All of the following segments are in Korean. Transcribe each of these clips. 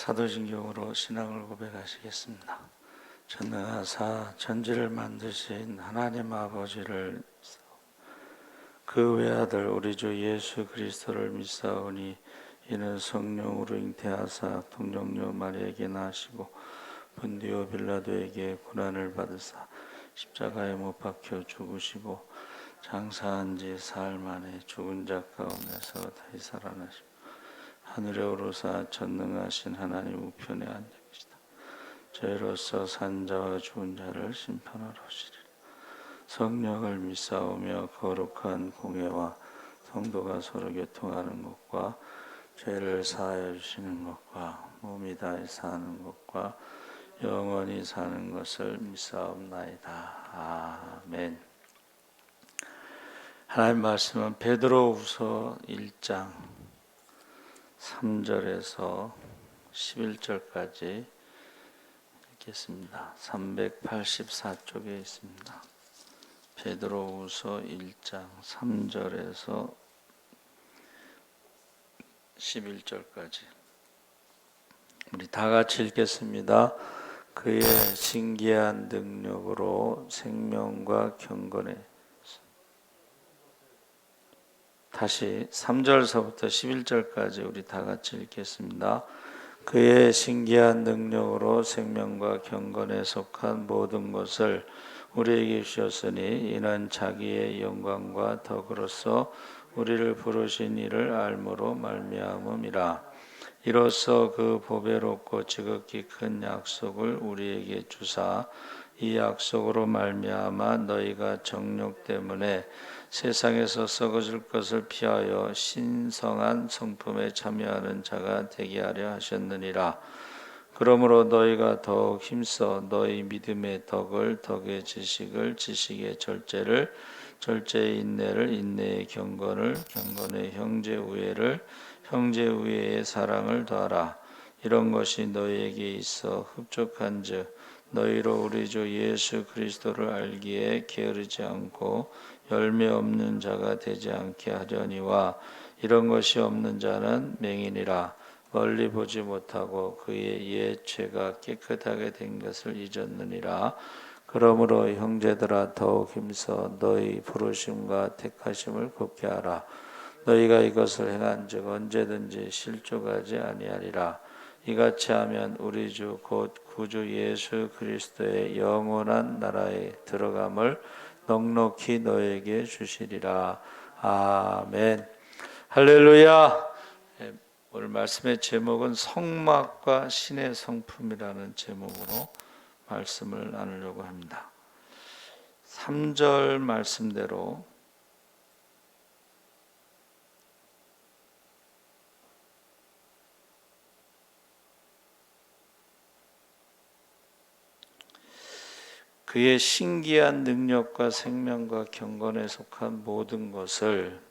사도신경으로 신앙을 고백하시겠습니다. 전능하사 천지를 만드신 하나님 아버지를 그 외아들 우리 주 예수 그리스도를 믿사오니 이는 성령으로 잉태하사 동정녀 마리아에게 나시고 본디오 빌라도에게 고난을 받으사 십자가에 못 박혀 죽으시고 장사한 지 사흘 만에 죽은 자 가운데서 다시 살아나시고 하늘에 오르사 전능하신 하나님 우편에 앉아 계시다. 저희로서 산 자와 죽은 자를 심판하러 오시리라. 성령을 믿사오며 거룩한 공예와 성도가 서로 교통하는 것과 죄를 사하여 주시는 것과 몸이 다해 사는 것과 영원히 사는 것을 믿사옵나이다. 아멘. 하나님 말씀은 베드로후서 1장 3절에서 11절까지 읽겠습니다. 384쪽에 있습니다. 베드로후서 1장 3절에서 11절까지 우리 다 같이 읽겠습니다. 그의 신기한 능력으로 생명과 경건에 다시 3절서부터 11절까지 우리 다 같이 읽겠습니다. 그의 신기한 능력으로 생명과 경건에 속한 모든 것을 우리에게 주셨으니 이는 자기의 영광과 덕으로서 우리를 부르신 이를 알므로 말미암음이라. 이로써 그 보배롭고 지극히 큰 약속을 우리에게 주사 이 약속으로 말미암아 너희가 정욕 때문에 세상에서 썩어질 것을 피하여 신성한 성품에 참여하는 자가 되게 하려 하셨느니라. 그러므로 너희가 더욱 힘써 너희 믿음의 덕을 덕의 지식을 지식의 절제를 절제의 인내를 인내의 경건을 경건의 형제 우애를 형제 우애의 사랑을 더하라. 이런 것이 너희에게 있어 흡족한즉 너희로 우리 주 예수 그리스도를 알기에 게으르지 않고 열매 없는 자가 되지 않게 하려니와 이런 것이 없는 자는 맹인이라. 멀리 보지 못하고 그의 옛 죄가 깨끗하게 된 것을 잊었느니라. 그러므로 형제들아 더욱 힘써 너희 부르심과 택하심을 굳게 하라. 너희가 이것을 행한즉 언제든지 실족하지 아니하리라. 이같이 하면 우리 주 곧 구주 예수 그리스도의 영원한 나라에 들어감을 넉넉히 너에게 주시리라. 아멘. 할렐루야. 오늘 말씀의 제목은 성막과 신의 성품이라는 제목으로 말씀을 나누려고 합니다. 3절 말씀대로 그의 신기한 능력과 생명과 경건에 속한 모든 것을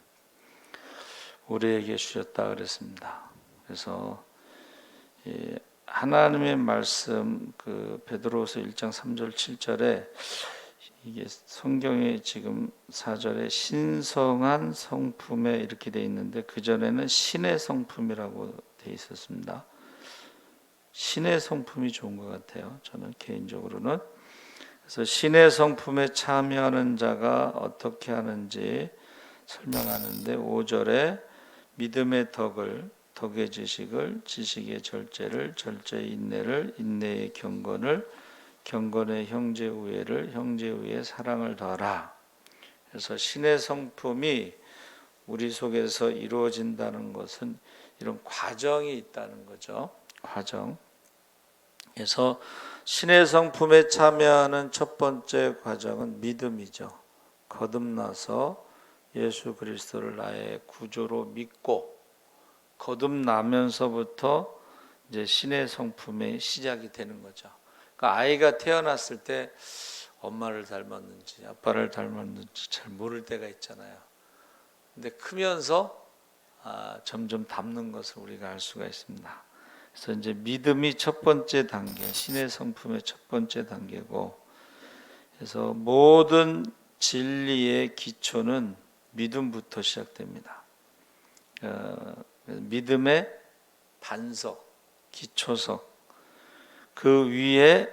우리에게 주셨다 그랬습니다. 그래서 하나님의 말씀 베드로후서 1장 3절 7절에 이게 성경에 지금 4절에 신성한 성품에 이렇게 돼 있는데 그 전에는 신의 성품이라고 돼 있었습니다. 신의 성품이 좋은 것 같아요. 저는 개인적으로는. 그래서 신의 성품에 참여하는 자가 어떻게 하는지 설명하는데 5절에 믿음의 덕을 덕의 지식을 지식의 절제를 절제의 인내를 인내의 경건을 경건의 형제 우애를 형제 우애의 사랑을 더하라. 그래서 신의 성품이 우리 속에서 이루어진다는 것은 이런 과정이 있다는 거죠. 과정. 그래서 신의 성품에 참여하는 첫 번째 과정은 믿음이죠. 거듭나서 예수 그리스도를 나의 구주로 믿고 거듭나면서부터 이제 신의 성품의 시작이 되는 거죠. 그러니까 아이가 태어났을 때 엄마를 닮았는지 아빠를 닮았는지 잘 모를 때가 있잖아요. 근데 크면서 점점 닮는 것을 우리가 알 수가 있습니다. 그래서 이제 믿음이 첫 번째 단계, 신의 성품의 첫 번째 단계고, 그래서 모든 진리의 기초는 믿음부터 시작됩니다. 믿음의 반석, 기초석. 그 위에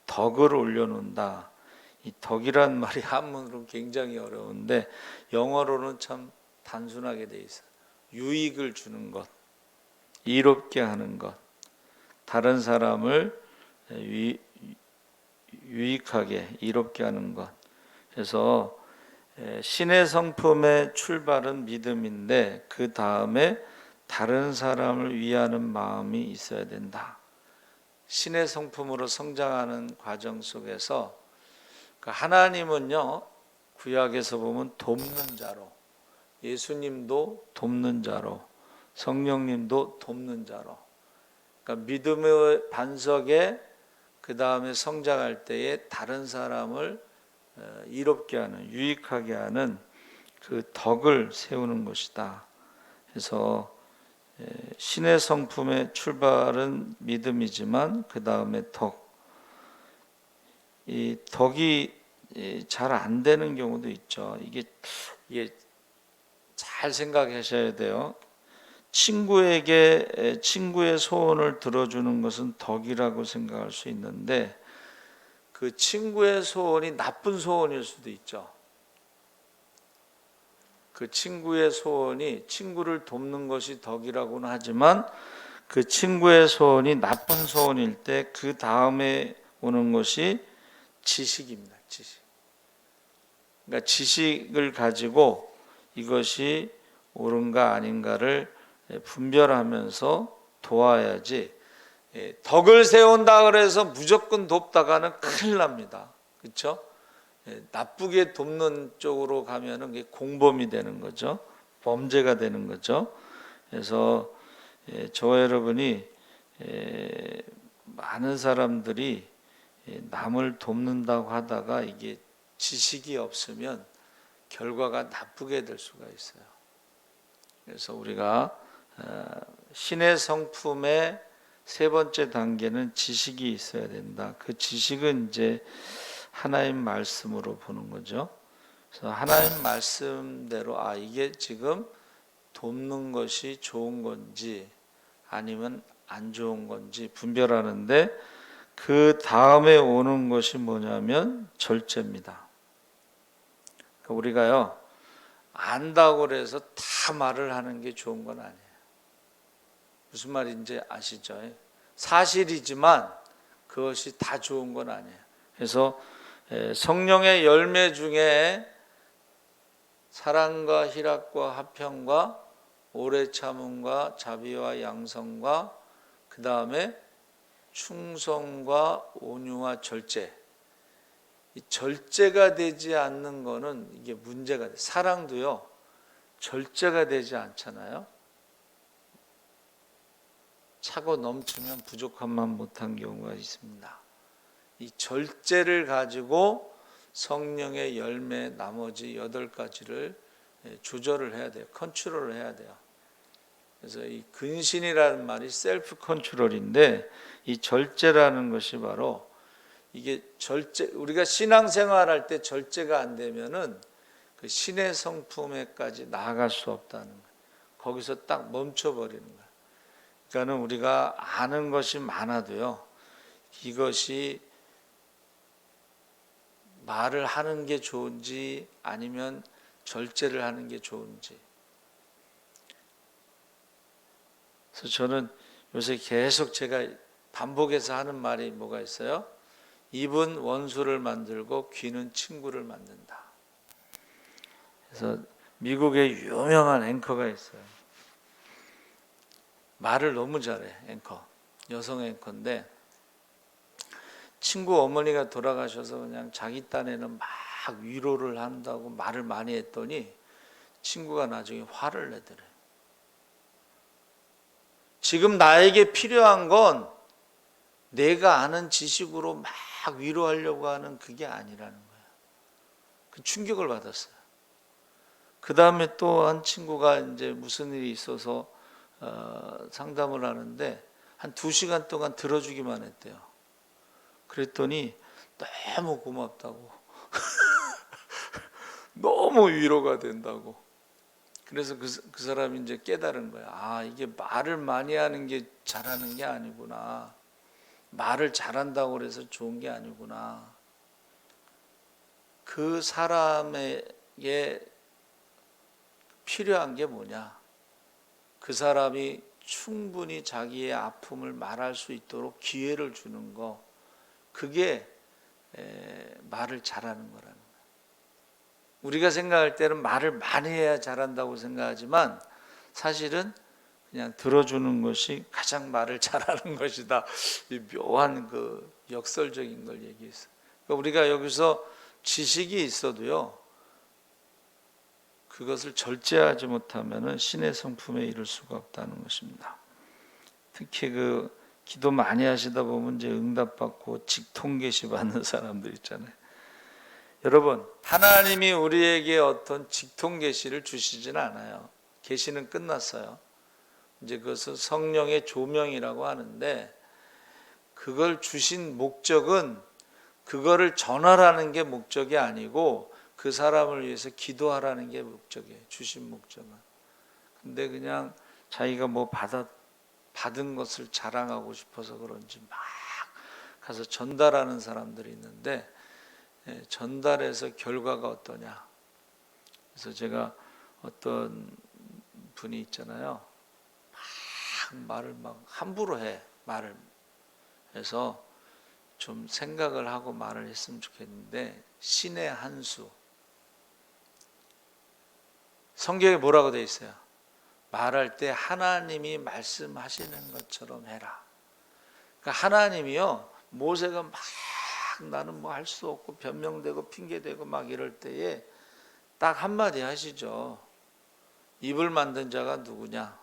덕을 올려놓는다. 이 덕이란 말이 한문으로 굉장히 어려운데 영어로는 참 단순하게 돼 있어요. 유익을 주는 것, 이롭게 하는 것, 다른 사람을 유익하게 이롭게 하는 것. 그래서 신의 성품의 출발은 믿음인데 그 다음에 다른 사람을 위하는 마음이 있어야 된다. 신의 성품으로 성장하는 과정 속에서 하나님은요, 구약에서 보면 돕는 자로, 예수님도 돕는 자로, 성령님도 돕는 자로, 그러니까 믿음의 반석에 그 다음에 성장할 때에 다른 사람을 이롭게 하는, 유익하게 하는 그 덕을 세우는 것이다. 그래서 신의 성품의 출발은 믿음이지만 그 다음에 덕, 이 덕이 잘 안 되는 경우도 있죠. 이게 잘 생각하셔야 돼요. 친구의 소원을 들어주는 것은 덕이라고 생각할 수 있는데 그 친구의 소원이 나쁜 소원일 수도 있죠. 그 친구의 소원이 친구를 돕는 것이 덕이라고는 하지만 그 친구의 소원이 나쁜 소원일 때 그 다음에 오는 것이 지식입니다. 지식. 그러니까 지식을 가지고 이것이 옳은가 아닌가를 분별하면서 도와야지. 덕을 세운다 그래서 무조건 돕다가는 큰일 납니다. 그렇죠? 나쁘게 돕는 쪽으로 가면은 공범이 되는 거죠. 범죄가 되는 거죠. 그래서 저와 여러분이 많은 사람들이 남을 돕는다고 하다가 이게 지식이 없으면 결과가 나쁘게 될 수가 있어요. 그래서 우리가 신의 성품의 세 번째 단계는 지식이 있어야 된다. 그 지식은 이제 하나님 말씀으로 보는 거죠. 그래서 하나님 말씀대로 이게 지금 돕는 것이 좋은 건지 아니면 안 좋은 건지 분별하는데 그 다음에 오는 것이 뭐냐면 절제입니다. 그러니까 우리가요 안다고 해서 다 말을 하는 게 좋은 건 아니에요. 무슨 말인지 아시죠? 사실이지만 그것이 다 좋은 건 아니에요. 그래서 성령의 열매 중에 사랑과 희락과 화평과 오래 참음과 자비와 양성과 그 다음에 충성과 온유와 절제. 이 절제가 되지 않는 거는 이게 문제가 돼요. 사랑도요 절제가 되지 않잖아요. 차고 넘치면 부족함만 못한 경우가 있습니다. 이 절제를 가지고 성령의 열매 나머지 8가지를 조절을 해야 돼요. 컨트롤을 해야 돼요. 그래서 이 근신이라는 말이 셀프 컨트롤인데 이 절제라는 것이 바로 이게 절제, 우리가 신앙생활할 때 절제가 안 되면은 그 신의 성품에까지 나아갈 수 없다는 거예요. 거기서 딱 멈춰버리는 거예요. 그러니까는 우리가 아는 것이 많아도요, 이것이 말을 하는 게 좋은지 아니면 절제를 하는 게 좋은지. 그래서 저는 요새 계속 제가 반복해서 하는 말이 뭐가 있어요? 입은 원수를 만들고 귀는 친구를 만든다. 그래서 미국에 유명한 앵커가 있어요. 말을 너무 잘해, 앵커. 여성 앵커인데 친구 어머니가 돌아가셔서 그냥 자기 딴에는 막 위로를 한다고 말을 많이 했더니 친구가 나중에 화를 내더래. 지금 나에게 필요한 건 내가 아는 지식으로 막 위로하려고 하는 그게 아니라는 거예요. 그 충격을 받았어요. 그 다음에 또 한 친구가 이제 무슨 일이 있어서 상담을 하는데 한 2시간 동안 들어주기만 했대요. 그랬더니 너무 고맙다고 너무 위로가 된다고. 그래서 그 사람이 이제 깨달은 거야. 아, 이게 말을 많이 하는 게 잘하는 게 아니구나. 말을 잘한다고 해서 좋은 게 아니구나. 그 사람에게 필요한 게 뭐냐? 그 사람이 충분히 자기의 아픔을 말할 수 있도록 기회를 주는 거, 그게 말을 잘하는 거라는 거예요. 우리가 생각할 때는 말을 많이 해야 잘한다고 생각하지만 사실은 그냥 들어주는 것이 가장 말을 잘하는 것이다. 이 묘한 그 역설적인 걸 얘기했어요. 그러니까 우리가 여기서 지식이 있어도요, 그것을 절제하지 못하면 신의 성품에 이를 수가 없다는 것입니다. 특히 그 기도 많이 하시다 보면 이제 응답받고 직통 계시 받는 사람들 있잖아요. 여러분, 하나님이 우리에게 어떤 직통 계시를 주시진 않아요. 계시는 끝났어요. 이제 그것은 성령의 조명이라고 하는데, 그걸 주신 목적은 그거를 전하라는 게 목적이 아니고 그 사람을 위해서 기도하라는 게 목적이에요. 주신 목적은. 근데 그냥 자기가 뭐 받은 것을 자랑하고 싶어서 그런지 막 가서 전달하는 사람들이 있는데, 전달해서 결과가 어떠냐. 그래서 제가 어떤 분이 있잖아요. 말을 막 함부로 해. 말을 해서 좀 생각을 하고 말을 했으면 좋겠는데, 신의 한 수. 성경에 뭐라고 되어 있어요? 말할 때 하나님이 말씀하시는 것처럼 해라. 그러니까 하나님이요, 모세가 막 나는 뭐 할 수 없고 변명되고 핑계대고 막 이럴 때에 딱 한마디 하시죠. 입을 만든 자가 누구냐?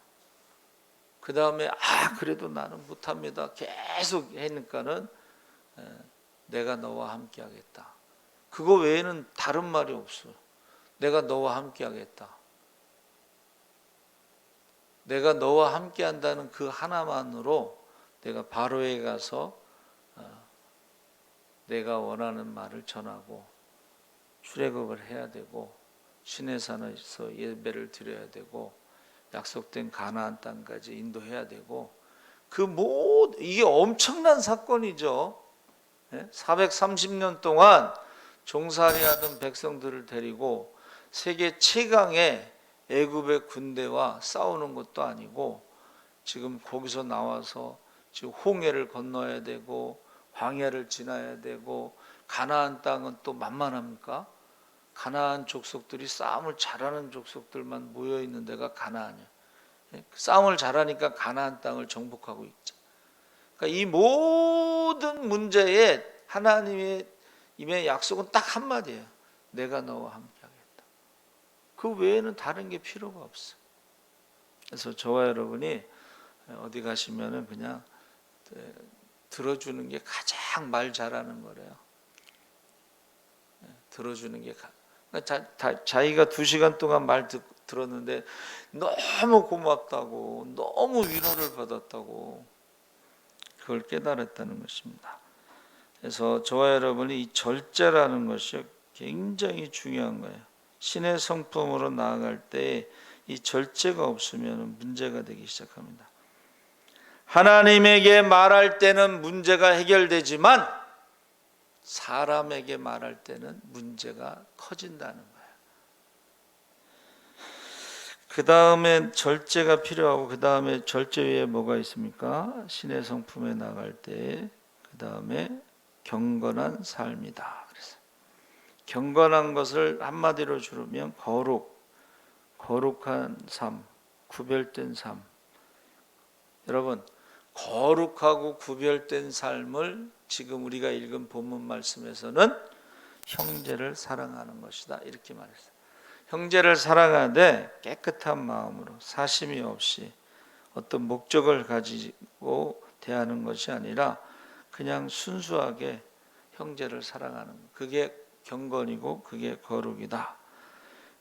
그 다음에 그래도 나는 못합니다. 계속 하니까는 내가 너와 함께 하겠다. 그거 외에는 다른 말이 없어요. 내가 너와 함께 하겠다. 내가 너와 함께 한다는 그 하나만으로 내가 바로에 가서 내가 원하는 말을 전하고 출애굽을 해야 되고 시내 산에서 예배를 드려야 되고 약속된 가나안 땅까지 인도해야 되고, 이게 엄청난 사건이죠. 430년 동안 종살이하던 백성들을 데리고 세계 최강의 애굽의 군대와 싸우는 것도 아니고, 지금 거기서 나와서 지금 홍해를 건너야 되고 광야를 지나야 되고, 가나안 땅은 또 만만합니까? 가나안 족속들이 싸움을 잘하는 족속들만 모여 있는 데가 가나안이에요. 싸움을 잘하니까 가나안 땅을 정복하고 있죠. 그러니까 이 모든 문제에 하나님의 약속은 딱 한마디예요. 내가 너와 함께하겠다. 그 외에는 다른 게 필요가 없어. 그래서 저와 여러분이 어디 가시면은 그냥 들어주는 게 가장 말 잘하는 거래요. 들어주는 게 자기가 2시간 동안 말 들었는데 너무 고맙다고, 너무 위로를 받았다고, 그걸 깨달았다는 것입니다. 그래서 저와 여러분이 이 절제라는 것이 굉장히 중요한 거예요. 신의 성품으로 나아갈 때 이 절제가 없으면 문제가 되기 시작합니다. 하나님에게 말할 때는 문제가 해결되지만 사람에게 말할 때는 문제가 커진다는 거예요. 그 다음에 절제가 필요하고, 그 다음에 절제 위에 뭐가 있습니까? 신의 성품에 나갈 때 그 다음에 경건한 삶이다. 그래서 경건한 것을 한마디로 줄이면 거룩한 삶, 구별된 삶. 여러분, 거룩하고 구별된 삶을 지금 우리가 읽은 본문 말씀에서는 형제를 사랑하는 것이다, 이렇게 말했어요. 형제를 사랑하되 깨끗한 마음으로 사심이 없이 어떤 목적을 가지고 대하는 것이 아니라 그냥 순수하게 형제를 사랑하는 것, 그게 경건이고 그게 거룩이다.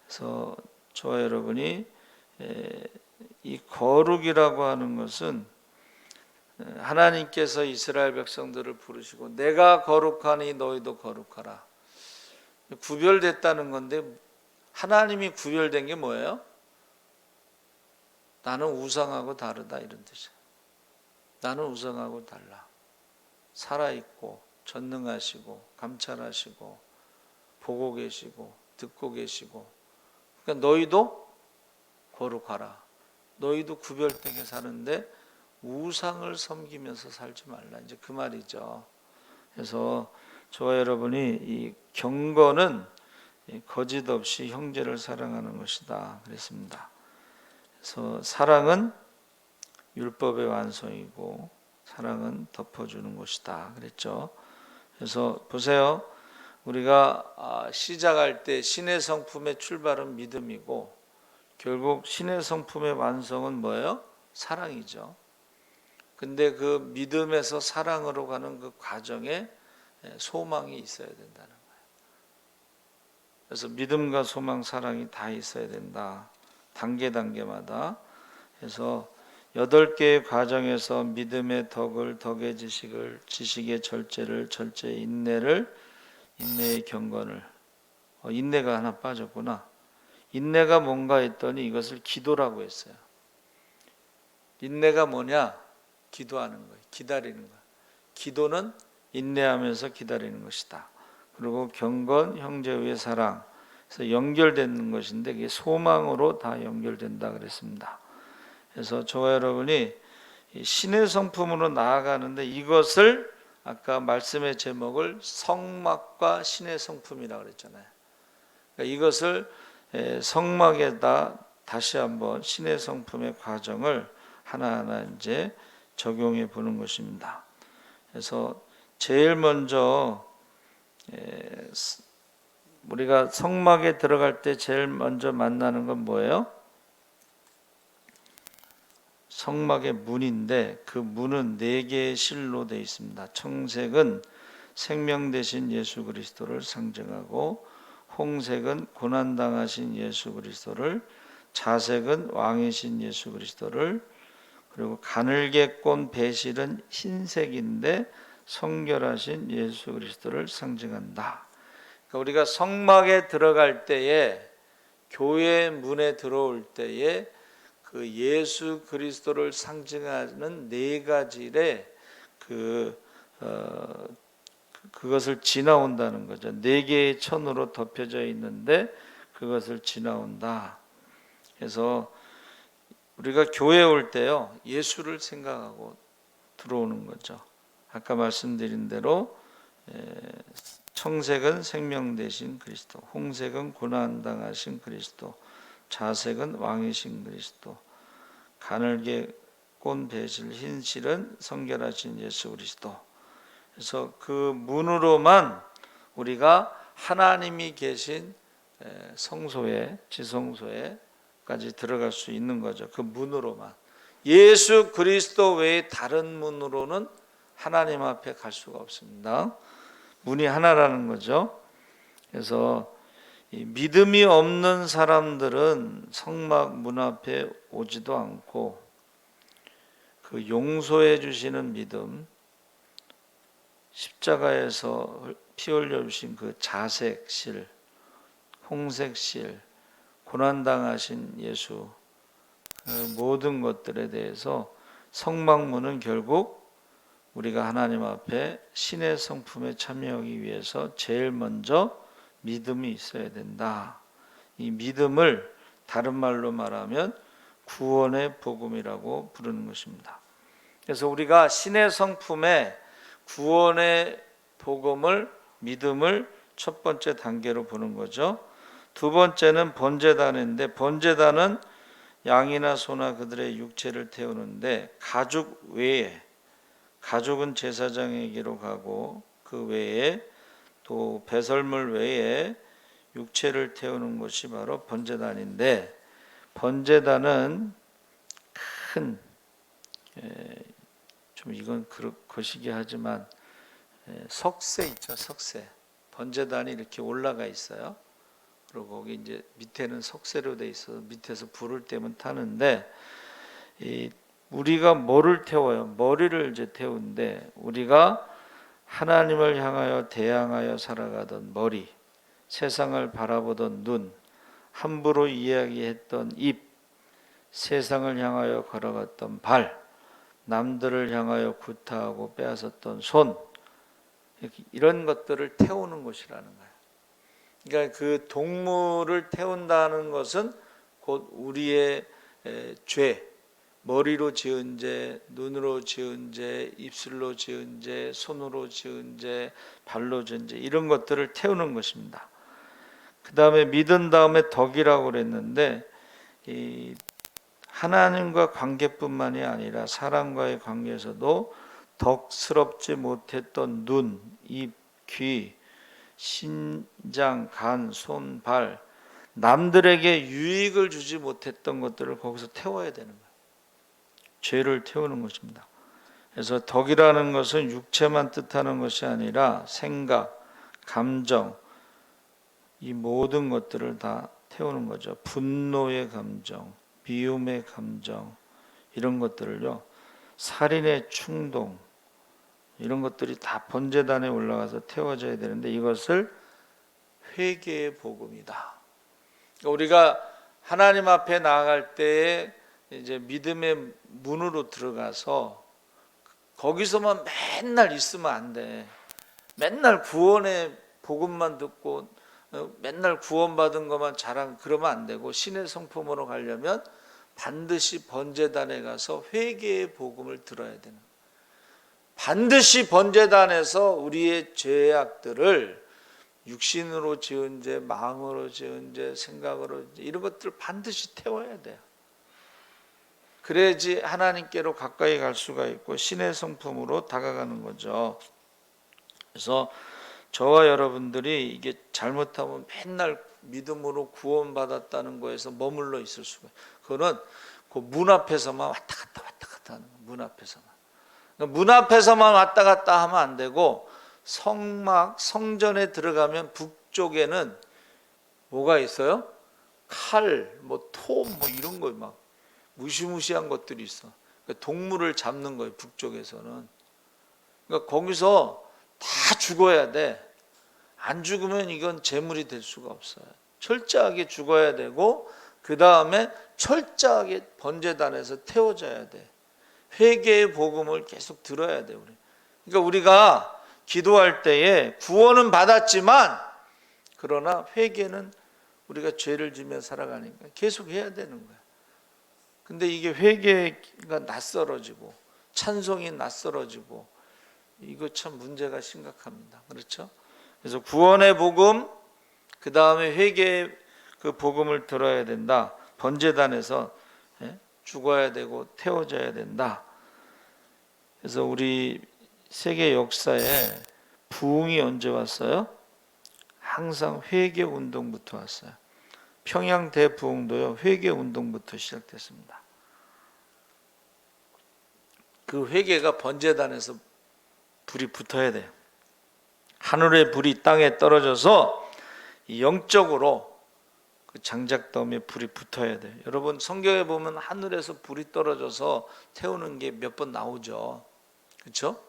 그래서 저와 여러분이 이 거룩이라고 하는 것은 하나님께서 이스라엘 백성들을 부르시고 내가 거룩하니 너희도 거룩하라, 구별됐다는 건데, 하나님이 구별된 게 뭐예요? 나는 우상하고 다르다 이런 뜻이에요. 나는 우상하고 달라. 살아있고 전능하시고 감찰하시고 보고 계시고 듣고 계시고, 그러니까 너희도 거룩하라. 너희도 구별되게 사는데 우상을 섬기면서 살지 말라. 이제 그 말이죠. 그래서 저와 여러분이 이 경건은 거짓 없이 형제를 사랑하는 것이다 그랬습니다. 그래서 사랑은 율법의 완성이고 사랑은 덮어주는 것이다 그랬죠. 그래서 보세요. 우리가 시작할 때 신의 성품의 출발은 믿음이고 결국 신의 성품의 완성은 뭐예요? 사랑이죠. 근데 그 믿음에서 사랑으로 가는 그 과정에 소망이 있어야 된다는 거예요. 그래서 믿음과 소망, 사랑이 다 있어야 된다. 단계마다. 그래서 8개의 과정에서 믿음의 덕을, 덕의 지식을, 지식의 절제를, 절제의 인내를, 인내의 경건을. 인내가 하나 빠졌구나. 인내가 뭔가 했더니 이것을 기도라고 했어요. 인내가 뭐냐? 기도하는 거예요. 기다리는 거예요. 기도는 인내하면서 기다리는 것이다. 그리고 경건, 형제의 사랑. 그래서 연결되는 것인데 이게 소망으로 다 연결된다 그랬습니다. 그래서 저와 여러분이 신의 성품으로 나아가는데 이것을 아까 말씀의 제목을 성막과 신의 성품이라고 그랬잖아요. 그러니까 이것을 성막에다 다시 한번 신의 성품의 과정을 하나하나 이제 적용해 보는 것입니다. 그래서 제일 먼저 우리가 성막에 들어갈 때 제일 먼저 만나는 건 뭐예요? 성막의 문인데 그 문은 4개의 실로 되어 있습니다. 청색은 생명 되신 예수 그리스도를 상징하고, 홍색은 고난당하신 예수 그리스도를, 자색은 왕이신 예수 그리스도를, 그리고 가늘게 꼰 배실은 흰색인데 성결하신 예수 그리스도를 상징한다. 그러니까 우리가 성막에 들어갈 때에, 교회 문에 들어올 때에 그 예수 그리스도를 상징하는 4가지의 그것을 지나온다는 거죠. 4개의 천으로 덮여져 있는데 그것을 지나온다. 그래서 우리가 교회에 올 때요, 예수를 생각하고 들어오는 거죠. 아까 말씀드린 대로 청색은 생명 되신 그리스도, 홍색은 고난 당하신 그리스도, 자색은 왕이신 그리스도, 가늘게 꼰 배실 흰실은 성결하신 예수 그리스도. 그래서 그 문으로만 우리가 하나님이 계신 성소에, 지성소에까지 들어갈 수 있는 거죠. 그 문으로만. 예수 그리스도 외에 다른 문으로는 하나님 앞에 갈 수가 없습니다. 문이 하나라는 거죠. 그래서 이 믿음이 없는 사람들은 성막 문 앞에 오지도 않고, 그 용서해 주시는 믿음, 십자가에서 피 흘려 주신 그 자색실, 홍색실, 고난당하신 예수, 그 모든 것들에 대해서 성막문은 결국 우리가 하나님 앞에 신의 성품에 참여하기 위해서 제일 먼저 믿음이 있어야 된다. 이 믿음을 다른 말로 말하면 구원의 복음이라고 부르는 것입니다. 그래서 우리가 신의 성품에 구원의 복음을, 믿음을 첫 번째 단계로 보는 거죠. 두 번째는 번제단인데, 번제단은 양이나 소나 그들의 육체를 태우는데 가죽 외에, 가죽은 제사장에게로 가고 그 외에 또 배설물 외에 육체를 태우는 것이 바로 번제단인데, 번제단은 큰, 좀 이건 거시기 하지만 석쇠 있죠, 석쇠. 번제단이 이렇게 올라가 있어요. 그리고 거기 이제 밑에는 석쇠로 돼 있어서 밑에서 불을 떼면 타는데, 우리가 뭐를 태워요? 머리를 이제 태우는데, 우리가 하나님을 향하여 대항하여 살아가던 머리, 세상을 바라보던 눈, 함부로 이야기했던 입, 세상을 향하여 걸어갔던 발, 남들을 향하여 구타하고 빼앗았던 손, 이런 것들을 태우는 것이라는 거예요. 그러니까 그 동물을 태운다는 것은 곧 우리의 죄, 머리로 지은 죄, 눈으로 지은 죄, 입술로 지은 죄, 손으로 지은 죄, 발로 지은 죄, 이런 것들을 태우는 것입니다. 그 다음에 믿은 다음에 덕이라고 그랬는데, 이 하나님과 관계뿐만이 아니라 사람과의 관계에서도 덕스럽지 못했던 눈, 입, 귀, 신장, 간, 손, 발, 남들에게 유익을 주지 못했던 것들을 거기서 태워야 되는 거예요. 죄를 태우는 것입니다. 그래서 덕이라는 것은 육체만 뜻하는 것이 아니라 생각, 감정, 이 모든 것들을 다 태우는 거죠. 분노의 감정, 미움의 감정, 이런 것들을요, 살인의 충동, 이런 것들이 다 번제단에 올라가서 태워져야 되는데, 이것을 회개의 복음이다. 우리가 하나님 앞에 나아갈 때에 이제 믿음의 문으로 들어가서 거기서만 맨날 있으면 안 돼. 맨날 구원의 복음만 듣고 맨날 구원받은 것만 자랑, 그러면 안 되고, 신의 성품으로 가려면 반드시 번제단에 가서 회개의 복음을 들어야 되는 거예요. 반드시 번제단에서 우리의 죄악들을, 육신으로 지은 죄, 마음으로 지은 죄, 생각으로 이런 것들을 반드시 태워야 돼요. 그래야지 하나님께로 가까이 갈 수가 있고 신의 성품으로 다가가는 거죠. 그래서 저와 여러분들이 이게 잘못하면 맨날 믿음으로 구원받았다는 거에서 머물러 있을 수가 있어요. 그거는 그 문 앞에서만 왔다 갔다 하는 거예요. 문 앞에서만. 문 앞에서만 왔다 갔다 하면 안 되고, 성전에 들어가면 북쪽에는 뭐가 있어요? 칼, 톱, 이런 거 막 무시무시한 것들이 있어. 그러니까 동물을 잡는 거예요, 북쪽에서는. 그러니까 거기서 다 죽어야 돼. 안 죽으면 이건 제물이 될 수가 없어요. 철저하게 죽어야 되고, 그 다음에 철저하게 번제단에서 태워져야 돼. 회개의 복음을 계속 들어야 돼, 우리. 그러니까 우리가 기도할 때에 구원은 받았지만, 그러나 회개는 우리가 죄를 지며 살아가니까 계속 해야 되는 거야. 근데 이게 회개가 낯설어지고 찬송이 낯설어지고, 이거 참 문제가 심각합니다. 그렇죠? 그래서 구원의 복음, 그 다음에 회개의 그 복음을 들어야 된다. 번제단에서 죽어야 되고 태워져야 된다. 그래서 우리 세계 역사에 부흥이 언제 왔어요? 항상 회개 운동부터 왔어요. 평양 대부흥도요, 회개 운동부터 시작됐습니다. 그 회개가 번제단에서 불이 붙어야 돼요. 하늘의 불이 땅에 떨어져서 영적으로 그 장작더미에 불이 붙어야 돼요. 여러분, 성경에 보면 하늘에서 불이 떨어져서 태우는 게 몇 번 나오죠. 그렇죠?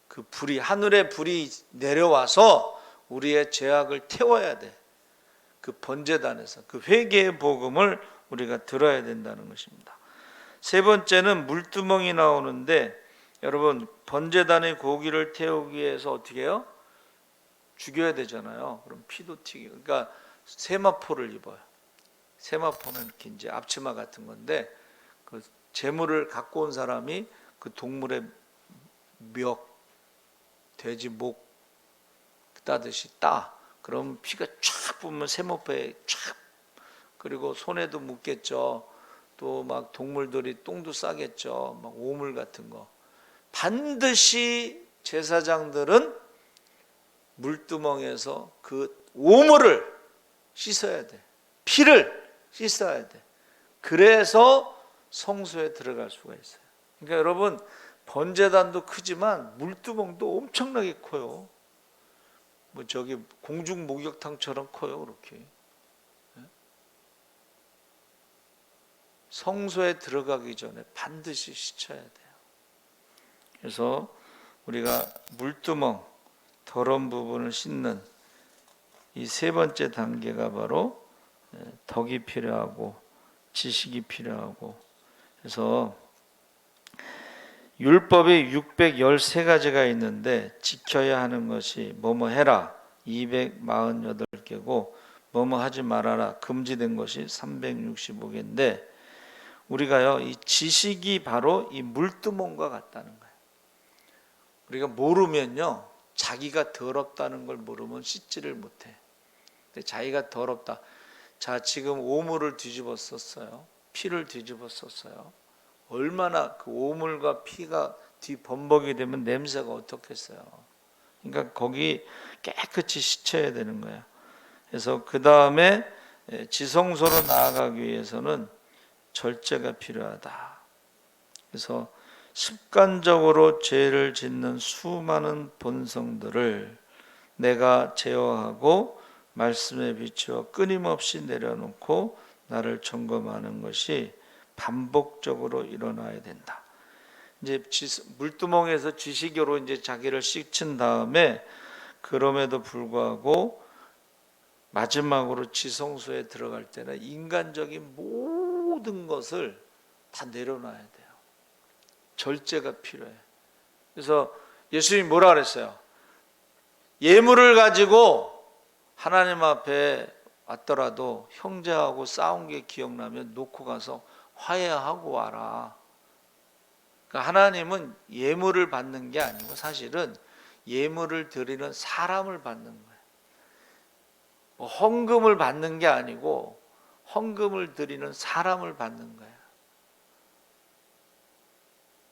그 불이, 하늘의 불이 내려와서 우리의 죄악을 태워야 돼. 그 번제단에서 그 회개의 복음을 우리가 들어야 된다는 것입니다. 세 번째는 물두멍이 나오는데, 여러분, 번제단의 고기를 태우기 위해서 어떻게 해요? 죽여야 되잖아요. 그럼 피도 튀기. 그러니까 세마포를 입어요. 세마포는 이렇게 이제 앞치마 같은 건데, 그 제물을 갖고 온 사람이 그 동물의 멱, 돼지 목 따듯이 따. 그럼 피가 쫙 뿌면 세마포에 쫙, 그리고 손에도 묻겠죠. 또 막 동물들이 똥도 싸겠죠. 막 오물 같은 거. 반드시 제사장들은 물두멍에서 그 오물을 씻어야 돼. 피를 씻어야 돼. 그래서 성소에 들어갈 수가 있어요. 그러니까 여러분, 번제단도 크지만 물두멍도 엄청나게 커요. 저기 공중 목욕탕처럼 커요, 그렇게. 성소에 들어가기 전에 반드시 씻어야 돼요. 그래서 우리가 물두멍, 더러운 부분을 씻는 이 세 번째 단계가 바로 덕이 필요하고 지식이 필요하고. 그래서 율법이 613가지가 있는데 지켜야 하는 것이 뭐뭐 해라 248개고 뭐뭐 하지 말아라 금지된 것이 365개인데 우리가요 이 지식이 바로 이 물두멍과 같다는 거예요. 우리가 모르면요 자기가 더럽다는 걸 모르면 씻지를 못해. 근데 자기가 더럽다. 자 지금 오물을 뒤집어 썼어요. 피를 뒤집어 썼어요. 얼마나 그 오물과 피가 뒤범벅이 되면 냄새가 어떻겠어요. 그러니까 거기 깨끗이 씻어야 되는 거예요. 그래서 그 다음에 지성소로 나아가기 위해서는 절제가 필요하다. 그래서 습관적으로 죄를 짓는 수많은 본성들을 내가 제어하고 말씀에 비추어 끊임없이 내려놓고 나를 점검하는 것이 반복적으로 일어나야 된다. 이제 물두멍에서 지식으로 이제 자기를 씻은 다음에 그럼에도 불구하고 마지막으로 지성소에 들어갈 때는 인간적인 모든 것을 다 내려놔야 돼요. 절제가 필요해. 그래서 예수님이 뭐라 그랬어요? 예물을 가지고 하나님 앞에 왔더라도 형제하고 싸운 게 기억나면 놓고 가서 화해하고 와라. 그러니까 하나님은 예물을 받는 게 아니고 사실은 예물을 드리는 사람을 받는 거예요. 뭐 헌금을 받는 게 아니고 헌금을 드리는 사람을 받는 거예요.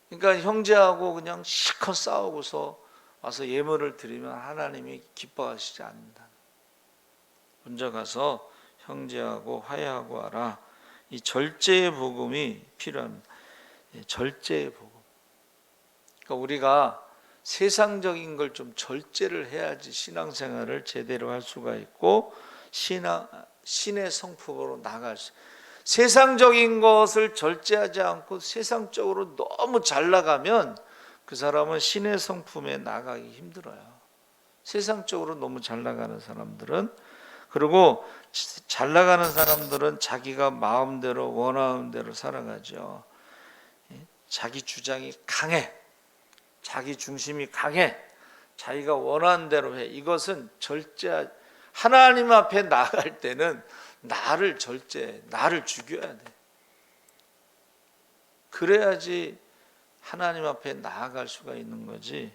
그러니까 형제하고 그냥 실컷 싸우고서 와서 예물을 드리면 하나님이 기뻐하시지 않는다. 먼저 가서 형제하고 화해하고 와라. 이 절제의 복음이 필요합니다. 절제의 복음. 그러니까 우리가 세상적인 걸 좀 절제를 해야지 신앙생활을 제대로 할 수가 있고 신의 성품으로 나갈 수. 세상적인 것을 절제하지 않고 세상적으로 너무 잘 나가면 그 사람은 신의 성품에 나가기 힘들어요. 세상적으로 너무 잘 나가는 사람들은, 그리고 잘 나가는 사람들은 자기가 마음대로 원하는 대로 살아가죠. 자기 주장이 강해. 자기 중심이 강해. 자기가 원하는 대로 해. 이것은 절제. 하나님 앞에 나갈 때는 나를 절제해. 나를 죽여야 돼. 그래야지 하나님 앞에 나아갈 수가 있는 거지.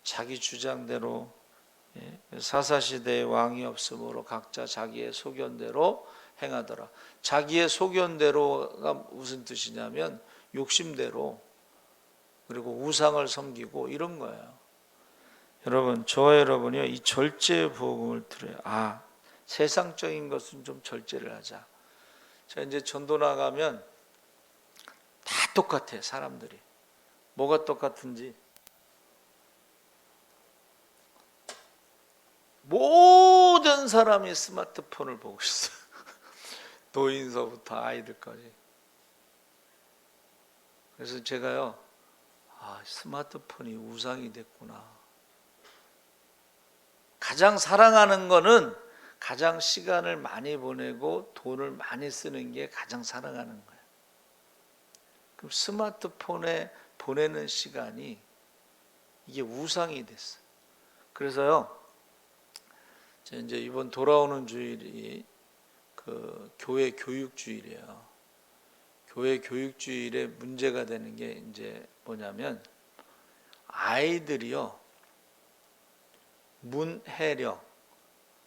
자기 주장대로, 사사시대에 왕이 없으므로 각자 자기의 소견대로 행하더라. 자기의 소견대로가 무슨 뜻이냐면 욕심대로, 그리고 우상을 섬기고 이런 거예요. 여러분, 저와 여러분이요 이 절제의 복음을 들어요. 세상적인 것은 좀 절제를 하자. 자, 이제 전도 나가면 다 똑같아. 사람들이 뭐가 똑같은지, 모든 사람이 스마트폰을 보고 있어. 노인서부터 아이들까지. 그래서 제가요, 스마트폰이 우상이 됐구나. 가장 사랑하는 거는 가장 시간을 많이 보내고 돈을 많이 쓰는 게 가장 사랑하는 거예요. 그럼 스마트폰에 보내는 시간이 이게 우상이 됐어요. 그래서요, 이제 이번 돌아오는 주일이 그 교회 교육주일이에요. 교회 교육주일에 문제가 되는 게 이제 뭐냐면 아이들이요 문해력,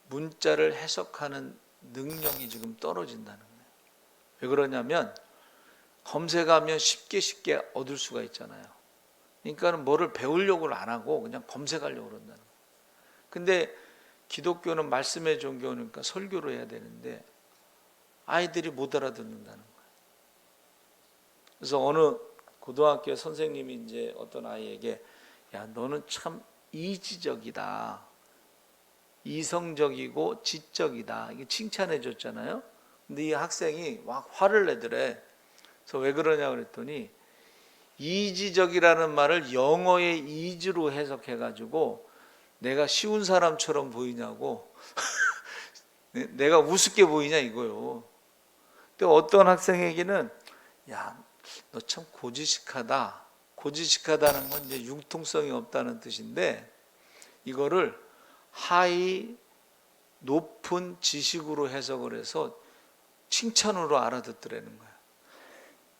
문자를 해석하는 능력이 지금 떨어진다는 거예요. 왜 그러냐면 검색하면 쉽게 얻을 수가 있잖아요. 그러니까는 뭐를 배우려고는 안 하고 그냥 검색하려고 그런다는 거예요. 근데 기독교는 말씀의 종교니까 설교를 해야 되는데 아이들이 못 알아듣는다는 거예요. 그래서 어느 고등학교 선생님이 이제 어떤 아이에게 야, 너는 참 이지적이다. 이성적이고 지적이다. 이게 칭찬해 줬잖아요. 근데 이 학생이 막 화를 내더래. 그래서 왜 그러냐 그랬더니 이지적이라는 말을 영어의 이즈로 해석해 가지고 내가 쉬운 사람처럼 보이냐고 내가 우습게 보이냐 이거요. 또 어떤 학생에게는 야, 너 참 고지식하다. 고지식하다는 건 이제 융통성이 없다는 뜻인데 이거를 하이 높은 지식으로 해석을 해서 칭찬으로 알아듣더라는 거야.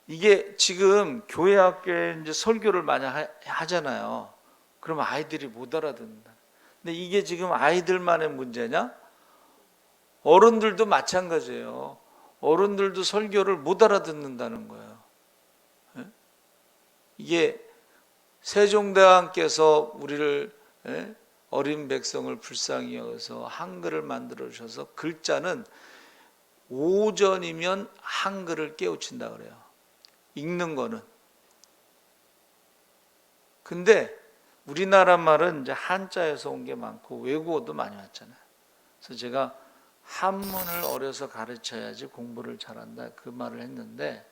이게 지금 교회 학교에 이제 설교를 많이 하잖아요. 그럼 아이들이 못 알아듣는다. 근데 이게 지금 아이들만의 문제냐? 어른들도 마찬가지예요. 어른들도 설교를 못 알아듣는다는 거예요. 이게 세종대왕께서 우리를 어린 백성을 불쌍히 여겨서 한글을 만들어 주셔서 글자는 오전이면 한글을 깨우친다 그래요. 읽는 거는. 근데 우리나라 말은 이제 한자에서 온 게 많고 외국어도 많이 왔잖아요. 그래서 제가 한문을 어려서 가르쳐야지 공부를 잘한다 그 말을 했는데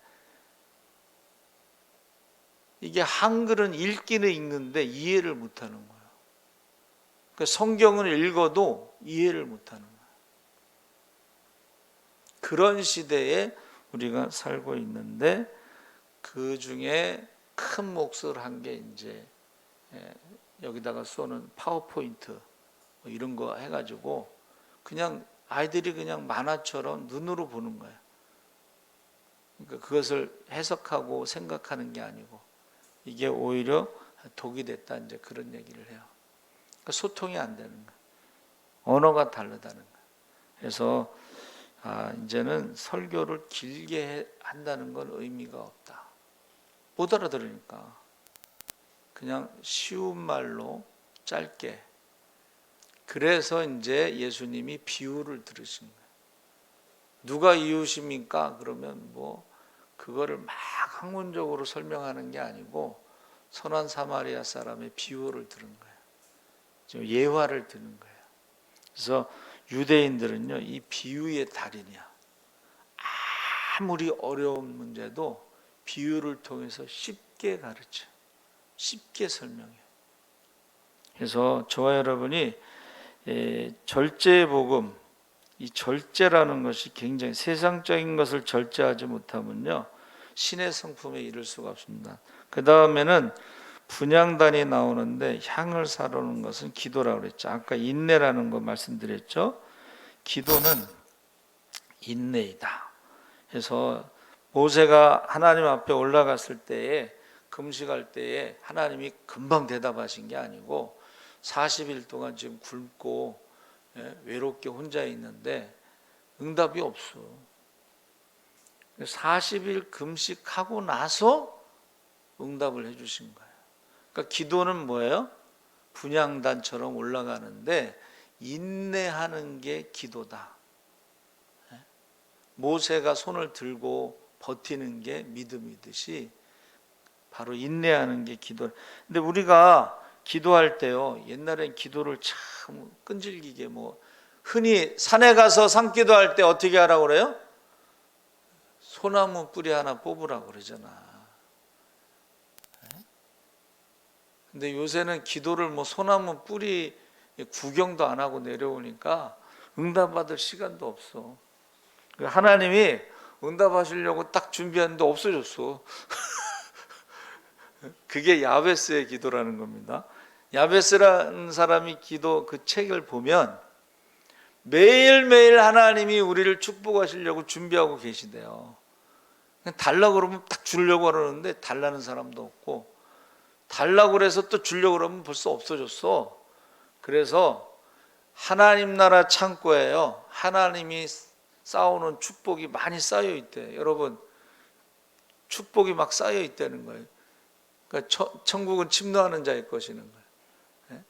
이게 한글은 읽기는 읽는데 이해를 못하는 거예요. 그러니까 성경을 읽어도 이해를 못하는 거예요. 그런 시대에 우리가 살고 있는데 그 중에 큰 몫을 한 게 이제 여기다가 쏘는 파워포인트 뭐 이런 거 해가지고 그냥 아이들이 그냥 만화처럼 눈으로 보는 거예요. 그러니까 그것을 해석하고 생각하는 게 아니고 이게 오히려 독이 됐다 이제 그런 얘기를 해요. 그러니까 소통이 안 되는 거예요. 언어가 다르다는 거예요. 그래서 이제는 설교를 길게 한다는 건 의미가 없다. 못 알아들으니까 그냥 쉬운 말로 짧게. 그래서 이제 예수님이 비유를 들으신 거예요. 누가 이웃입니까? 그러면 뭐 그거를 막 학문적으로 설명하는 게 아니고 선한 사마리아 사람의 비유를 들은 거예요. 예화를 듣는 거예요. 그래서 유대인들은요, 이 비유의 달인이야. 아무리 어려운 문제도 비유를 통해서 쉽게 가르쳐, 쉽게 설명해. 그래서 저와 여러분이 절제의 복음, 이 절제라는 것이 굉장히 세상적인 것을 절제하지 못하면요, 신의 성품에 이를 수가 없습니다. 그 다음에는 분향단이 나오는데 향을 사르는 것은 기도라고 그랬죠. 아까 인내라는 거 말씀드렸죠. 기도는 인내이다. 그래서 모세가 하나님 앞에 올라갔을 때에 금식할 때에 하나님이 금방 대답하신 게 아니고 40일 동안 지금 굶고 외롭게 혼자 있는데 응답이 없어. 40일 금식하고 나서 응답을 해주신 거예요. 그러니까 기도는 뭐예요? 분향단처럼 올라가는데 인내하는 게 기도다. 모세가 손을 들고 버티는 게 믿음이듯이 바로 인내하는 게 기도. 근데 우리가 기도할 때요, 옛날엔 기도를 참 끈질기게 흔히 산에 가서 산기도할 때 어떻게 하라고 그래요? 소나무 뿌리 하나 뽑으라고 그러잖아. 근데 요새는 기도를 소나무 뿌리 구경도 안 하고 내려오니까 응답받을 시간도 없어. 하나님이 응답하시려고 딱 준비했는데 없어졌어. 그게 야베스의 기도라는 겁니다. 야베스라는 사람이 기도 그 책을 보면 매일매일 하나님이 우리를 축복하시려고 준비하고 계시대요. 그냥 달라고 그러면 딱 주려고 그러는데 달라는 사람도 없고, 달라고 그래서 또 주려고 그러면 벌써 없어졌어. 그래서 하나님 나라 창고에요, 하나님이 쌓아오는 축복이 많이 쌓여 있대. 여러분, 축복이 막 쌓여 있다는 거예요. 그러니까 천국은 침노하는 자의 것이는 거예요.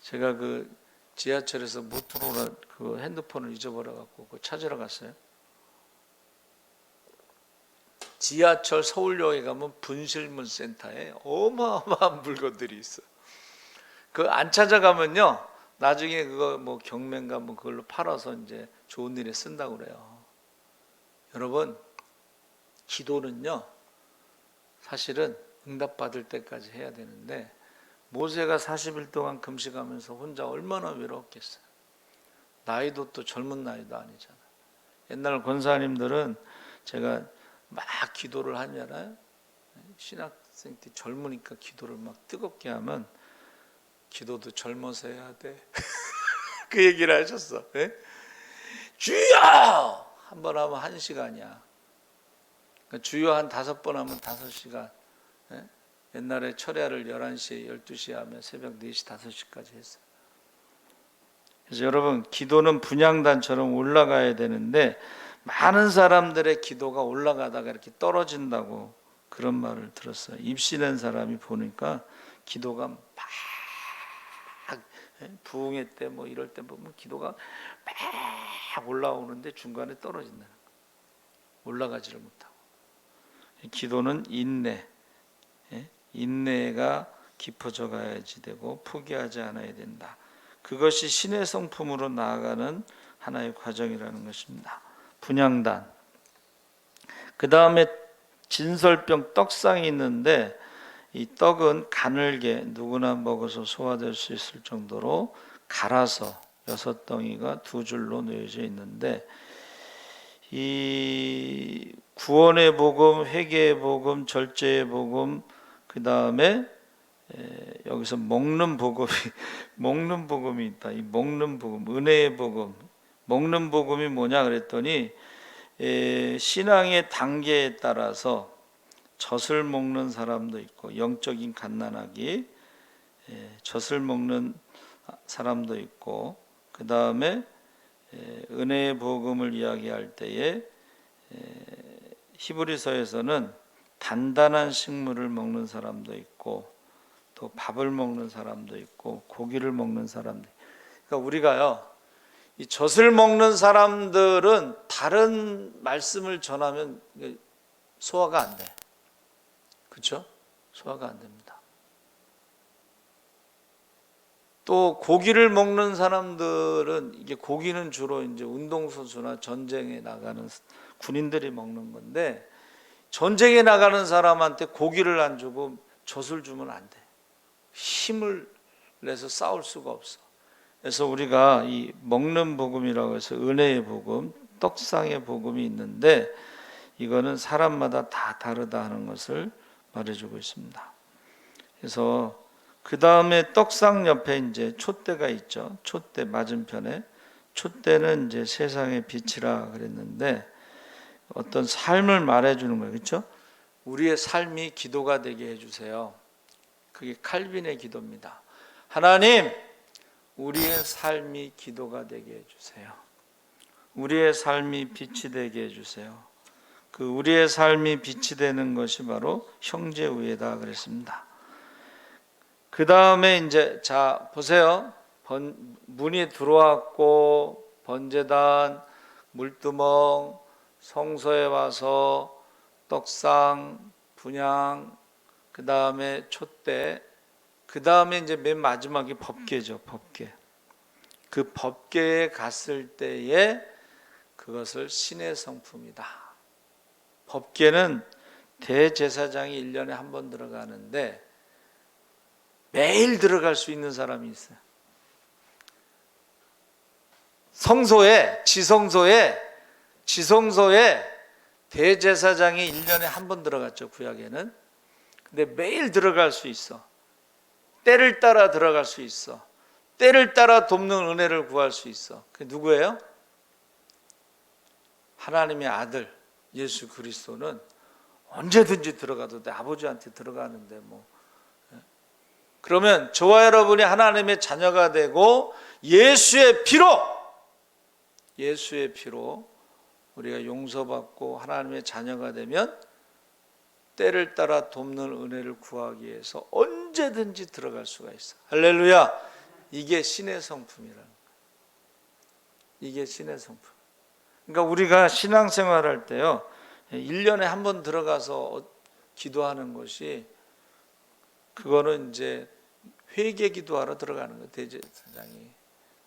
제가 그 지하철에서 모토로라 그 핸드폰을 잊어버려 갖고 그거 찾으러 갔어요. 지하철 서울역에 가면 분실물 센터에 어마어마한 물건들이 있어. 그 안 찾아가면요, 나중에 그거 경매인가 그걸로 팔아서 이제 좋은 일에 쓴다고 그래요. 여러분, 기도는요, 사실은 응답받을 때까지 해야 되는데 모세가 40일 동안 금식하면서 혼자 얼마나 외로웠겠어요. 나이도 또 젊은 나이도 아니잖아. 옛날 권사님들은 제가 막 기도를 하잖아요. 신학생 때 젊으니까 기도를 막 뜨겁게 하면 기도도 젊어서 해야 돼. 그 얘기를 하셨어. 예? 주여! 한 번 하면 1시간이야. 그러니까 주여 한 5번 하면 5시간. 예? 옛날에 철야를 11시에 12시에 하면 새벽 4시 5시까지 했어요. 그래서 여러분, 기도는 분향단처럼 올라가야 되는데 많은 사람들의 기도가 올라가다가 이렇게 떨어진다고 그런 말을 들었어요. 입시낸 사람이 보니까 기도가 막 부흥회 때 뭐 이럴 때 보면 기도가 막 올라오는데 중간에 떨어진다는 거예요. 올라가지를 못하고. 기도는 인내, 인내가 깊어져 가야지 되고 포기하지 않아야 된다. 그것이 신의 성품으로 나아가는 하나의 과정이라는 것입니다. 분향단. 그 다음에 진설병 떡상이 있는데 이 떡은 가늘게 누구나 먹어서 소화될 수 있을 정도로 갈아서 6덩이가 2줄로 놓여져 있는데 이 구원의 복음, 회개의 복음, 절제의 복음, 그 다음에 여기서 먹는 복음이 있다. 이 먹는 복음, 은혜의 복음, 먹는 복음이 뭐냐 그랬더니 신앙의 단계에 따라서 젖을 먹는 사람도 있고 영적인 갓난아기 젖을 먹는 사람도 있고 그 다음에 은혜의 복음을 이야기할 때에 히브리서에서는 단단한 식물을 먹는 사람도 있고 또 밥을 먹는 사람도 있고 고기를 먹는 사람도 있고. 그러니까 우리가요 이 젖을 먹는 사람들은 다른 말씀을 전하면 소화가 안 돼. 그렇죠? 소화가 안 됩니다. 또 고기를 먹는 사람들은 이게 고기는 주로 이제 운동선수나 전쟁에 나가는 군인들이 먹는 건데 전쟁에 나가는 사람한테 고기를 안 주고 젖을 주면 안 돼. 힘을 내서 싸울 수가 없어. 그래서 우리가 이 먹는 복음이라고 해서 은혜의 복음, 떡상의 복음이 있는데 이거는 사람마다 다 다르다 하는 것을 말해주고 있습니다. 그래서 그 다음에 떡상 옆에 이제 촛대가 있죠. 촛대 맞은편에 촛대는 이제 세상의 빛이라 그랬는데 어떤 삶을 말해주는 거예요, 그렇죠? 우리의 삶이 기도가 되게 해주세요. 그게 칼빈의 기도입니다. 하나님, 우리의 삶이 기도가 되게 해주세요. 우리의 삶이 빛이 되게 해주세요. 그 우리의 삶이 빛이 되는 것이 바로 형제우애다 그랬습니다. 그 다음에 이제 자 보세요. 문이 들어왔고 번제단, 물두멍, 성소에 와서 떡상, 분향, 그 다음에 촛대, 그 다음에 이제 맨 마지막이 법궤죠. 법궤. 그 법궤에 갔을 때에 그것을 신의 성품이다. 법궤는 대제사장이 1년에 한 번 들어가는데 매일 들어갈 수 있는 사람이 있어요. 성소에 지성소에 대제사장이 1년에 한 번 들어갔죠. 구약에는. 근데 매일 들어갈 수 있어. 때를 따라 들어갈 수 있어. 때를 따라 돕는 은혜를 구할 수 있어. 그게 누구예요? 하나님의 아들 예수 그리스도는 언제든지 들어가도 돼. 아버지한테 들어가는데 뭐. 그러면 저와 여러분이 하나님의 자녀가 되고 예수의 피로 우리가 용서받고 하나님의 자녀가 되면 때를 따라 돕는 은혜를 구하기 위해서 언제든지 들어갈 수가 있어. 할렐루야. 이게 신의 성품이라는 거예요. 이게 신의 성품. 그러니까 우리가 신앙생활할 때요 1년에 한 번 들어가서 기도하는 것이 그거는 이제 회개 기도하러 들어가는 거예요. 대제사장이.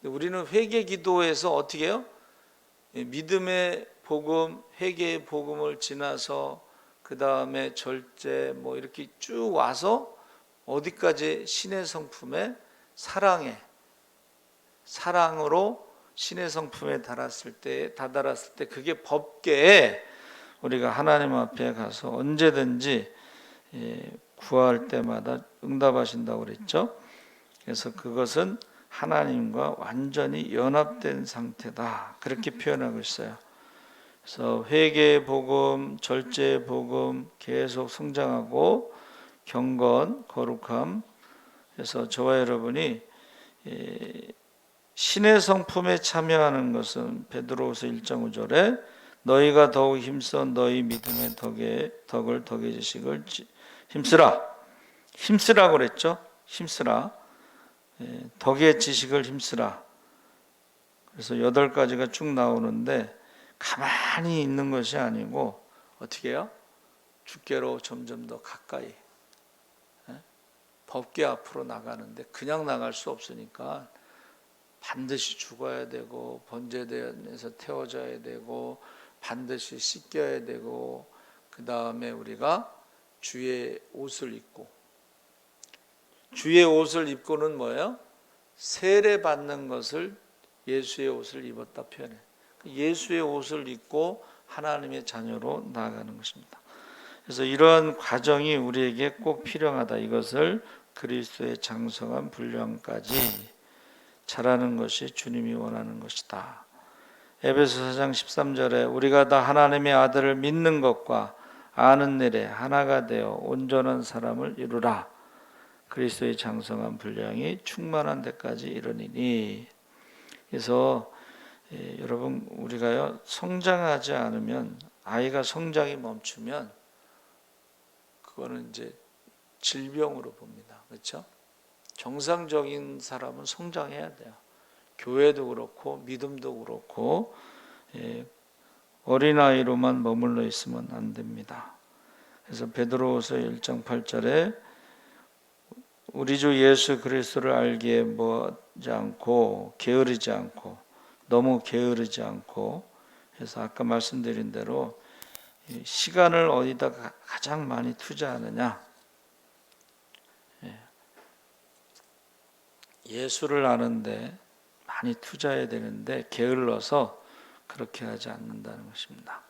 우리는 회개 기도에서 어떻게 해요? 믿음의 복음, 회개의 복음을 지나서 그 다음에 절제 뭐 이렇게 쭉 와서 어디까지 신의 성품에 사랑으로 신의 성품에 다다랐을 때 그게 법계에 우리가 하나님 앞에 가서 언제든지 구할 때마다 응답하신다고 그랬죠. 그래서 그것은 하나님과 완전히 연합된 상태다, 그렇게 표현하고 있어요. 그래서 회개의 복음, 절제의 복음 계속 성장하고 경건, 거룩함. 그래서 저와 여러분이 신의 성품에 참여하는 것은 베드로후서 1장 5절에 너희가 더욱 힘써 너희 믿음의 덕을 덕의 지식을 힘쓰라. 힘쓰라고 그랬죠. 힘쓰라. 덕의 지식을 힘쓰라. 그래서 8가지가 쭉 나오는데 가만히 있는 것이 아니고 어떻게 해요? 주께로 점점 더 가까이, 법궤 앞으로 나가는데 그냥 나갈 수 없으니까 반드시 죽어야 되고 번제대에서 태워져야 되고 반드시 씻겨야 되고, 그 다음에 우리가 주의 옷을 입고, 주의 옷을 입고는 뭐예요? 세례 받는 것을 예수의 옷을 입었다 표현해. 예수의 옷을 입고 하나님의 자녀로 나아가는 것입니다. 그래서 이러한 과정이 우리에게 꼭 필요하다. 이것을 그리스도의 장성한 분량까지 자라는 것이 주님이 원하는 것이다. 에베소 4장 13절에 우리가 다 하나님의 아들을 믿는 것과 아는 일에 하나가 되어 온전한 사람을 이루라. 그리스도의 장성한 분량이 충만한 데까지 이르니니. 그래서 여러분, 우리가요 성장하지 않으면, 아이가 성장이 멈추면 그거는 이제 질병으로 봅니다. 그렇죠? 정상적인 사람은 성장해야 돼요. 교회도 그렇고 믿음도 그렇고 어린아이로만 머물러 있으면 안 됩니다. 그래서 베드로후서 1장 8절에 우리 주 예수 그리스도를 알기에 머지 않고 게으르지 않고, 너무 게으르지 않고, 그래서 아까 말씀드린 대로 시간을 어디다 가장 많이 투자하느냐, 예수를 아는데 많이 투자해야 되는데 게을러서 그렇게 하지 않는다는 것입니다.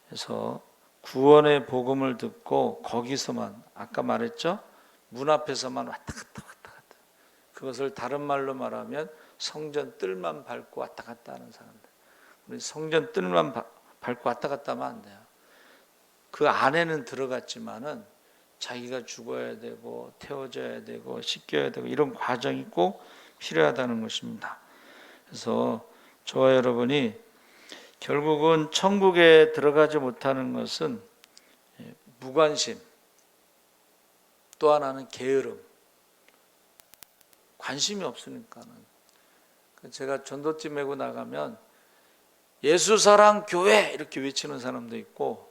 그래서 구원의 복음을 듣고 거기서만, 아까 말했죠? 문 앞에서만 왔다 갔다. 그것을 다른 말로 말하면 성전 뜰만 밟고 왔다 갔다 하는 사람들. 우리 성전 뜰만 밟고 왔다 갔다 하면 안 돼요. 그 안에는 들어갔지만은 자기가 죽어야 되고 태워져야 되고 씻겨야 되고 이런 과정이 꼭 필요하다는 것입니다. 그래서 저와 여러분이 결국은 천국에 들어가지 못하는 것은 무관심, 또 하나는 게으름, 관심이 없으니까는. 제가 전도지 메고 나가면 예수 사랑 교회 이렇게 외치는 사람도 있고,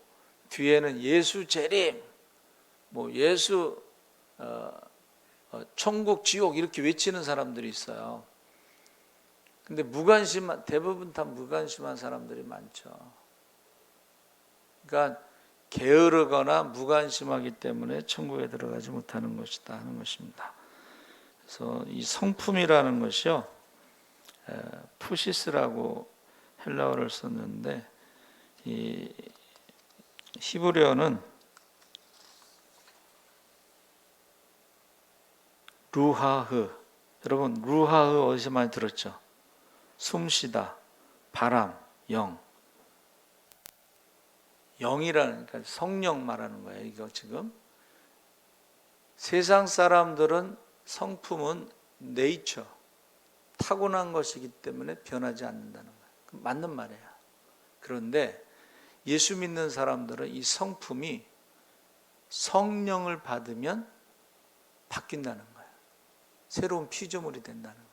뒤에는 예수 재림, 뭐 예수 천국 지옥 이렇게 외치는 사람들이 있어요. 근데 대부분 다 무관심한 사람들이 많죠. 그러니까 게으르거나 무관심하기 때문에 천국에 들어가지 못하는 것이다 하는 것입니다. 그래서 이 성품이라는 것이요, 푸시스라고 헬라어를 썼는데 이 히브리어는 루하흐. 여러분, 루하흐 어디서 많이 들었죠? 숨쉬다, 바람, 영. 영이라는, 그러니까 성령 말하는 거예요. 이거 지금 세상 사람들은 성품은 네이처, 타고난 것이기 때문에 변하지 않는다는 거예요. 맞는 말이에요. 그런데 예수 믿는 사람들은 이 성품이 성령을 받으면 바뀐다는 거예요. 새로운 피조물이 된다는 거예요.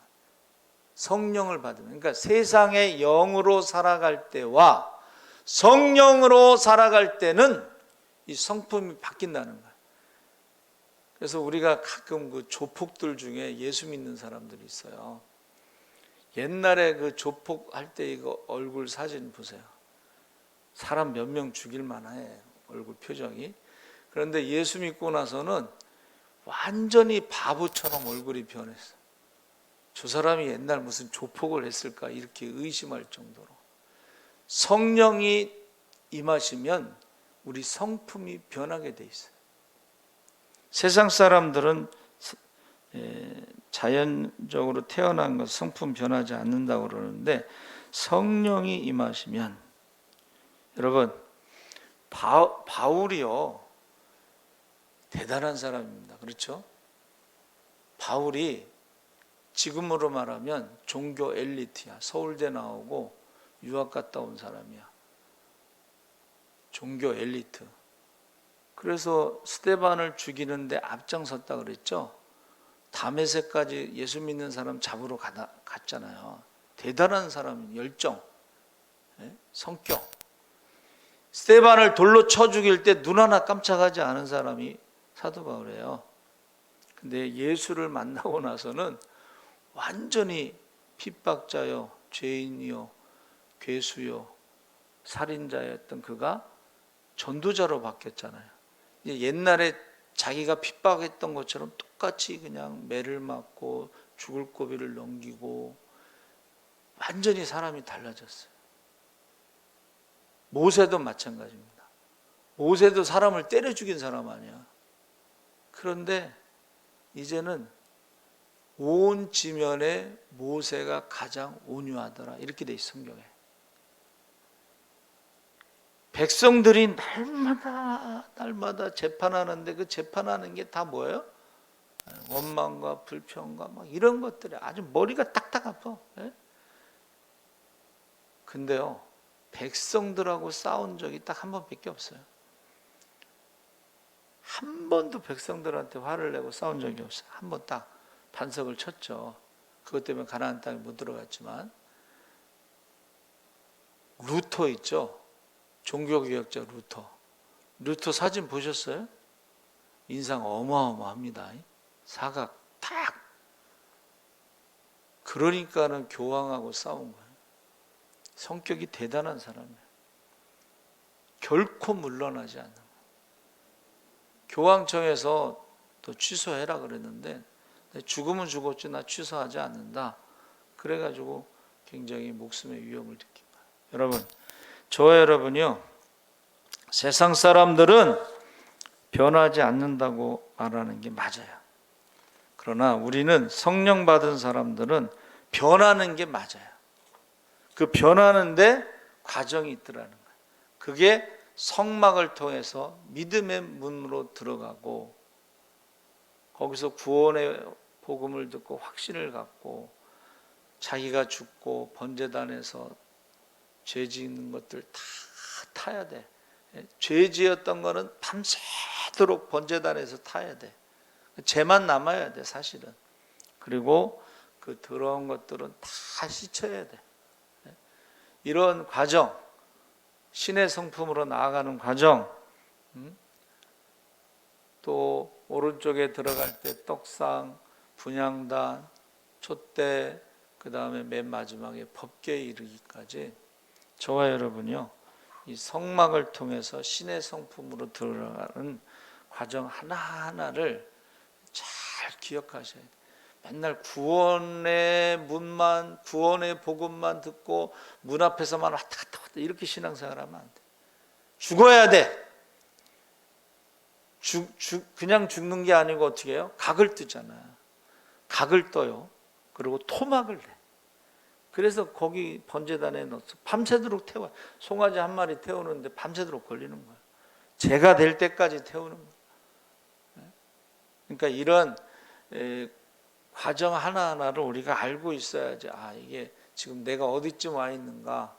성령을 받으면, 그러니까 세상의 영으로 살아갈 때와 성령으로 살아갈 때는 이 성품이 바뀐다는 거예요. 그래서 우리가 가끔 그 조폭들 중에 예수 믿는 사람들이 있어요. 옛날에 그 조폭할 때 이거 얼굴 사진 보세요. 사람 몇 명 죽일 만해, 얼굴 표정이. 그런데 예수 믿고 나서는 완전히 바보처럼 얼굴이 변했어. 저 사람이 옛날 무슨 조폭을 했을까 이렇게 의심할 정도로 성령이 임하시면 우리 성품이 변하게 돼 있어요. 세상 사람들은 자연적으로 태어난 것 성품 변하지 않는다고 그러는데 성령이 임하시면 여러분 바울이요 대단한 사람입니다. 그렇죠? 바울이 지금으로 말하면 종교 엘리트야. 서울대 나오고 유학 갔다 온 사람이야. 종교 엘리트. 그래서 스데반을 죽이는데 앞장섰다 그랬죠. 다메섹까지 예수 믿는 사람 잡으러 갔잖아요. 대단한 사람, 열정, 성격. 스데반을 돌로 쳐 죽일 때 눈 하나 깜짝하지 않은 사람이 사도 바울이에요. 근데 예수를 만나고 나서는 완전히 핍박자요, 죄인이요, 괴수요, 살인자였던 그가 전도자로 바뀌었잖아요. 옛날에 자기가 핍박했던 것처럼 똑같이 그냥 매를 맞고 죽을 고비를 넘기고 완전히 사람이 달라졌어요. 모세도 마찬가지입니다. 모세도 사람을 때려 죽인 사람 아니야. 그런데 이제는 온 지면에 모세가 가장 온유하더라 이렇게 돼 있어 성경에. 백성들이 날마다 재판하는데 그 재판하는 게 다 뭐예요? 원망과 불평과 막 이런 것들이 아주 머리가 딱딱 아파. 근데요 백성들하고 싸운 적이 딱 한 번밖에 없어요. 한 번도 백성들한테 화를 내고 싸운 적이 없어요. 한 번 딱 반석을 쳤죠. 그것 때문에 가나안 땅에 못 들어갔지만. 루터 있죠. 종교개혁자 루터 사진 보셨어요? 인상 어마어마합니다. 사각 탁. 그러니까는 교황하고 싸운 거예요. 성격이 대단한 사람이에요. 결코 물러나지 않는 거예요. 교황청에서 또 취소해라 그랬는데 죽으면 죽었지 나 취소하지 않는다. 그래가지고 굉장히 목숨의 위험을 느낀 거예요. 여러분, 저와 여러분이요 세상 사람들은 변하지 않는다고 말하는 게 맞아요. 그러나 우리는 성령 받은 사람들은 변하는 게 맞아요. 그 변하는데 과정이 있더라는 거예요. 그게 성막을 통해서 믿음의 문으로 들어가고 거기서 구원의 복음을 듣고 확신을 갖고 자기가 죽고 번제단에서 죄 짓는 것들 다 타야 돼. 죄 지었던 거는 밤새도록 번제단에서 타야 돼. 죄만 남아야 돼 사실은. 그리고 그 더러운 것들은 다 씻어야 돼. 이런 과정, 신의 성품으로 나아가는 과정, 또 오른쪽에 들어갈 때 떡상, 분향단, 촛대, 그 다음에 맨 마지막에 법궤에 이르기까지 저와 여러분이요 이 성막을 통해서 신의 성품으로 들어가는 과정 하나하나를 잘 기억하셔야 돼요. 맨날 구원의 문만, 구원의 복음만 듣고 문 앞에서만 왔다 갔다 이렇게 신앙생활하면 안 돼. 죽어야 돼. 그냥 죽는 게 아니고 어떻게 해요? 각을 뜨잖아요. 각을 떠요. 그리고 토막을 내. 그래서 거기 번제단에 넣어서 밤새도록 태워요. 송아지 한 마리 태우는데 밤새도록 걸리는 거예요. 죄가 될 때까지 태우는 거예요. 그러니까 이런 과정 하나하나를 우리가 알고 있어야지. 아, 이게 지금 내가 어디쯤 와 있는가?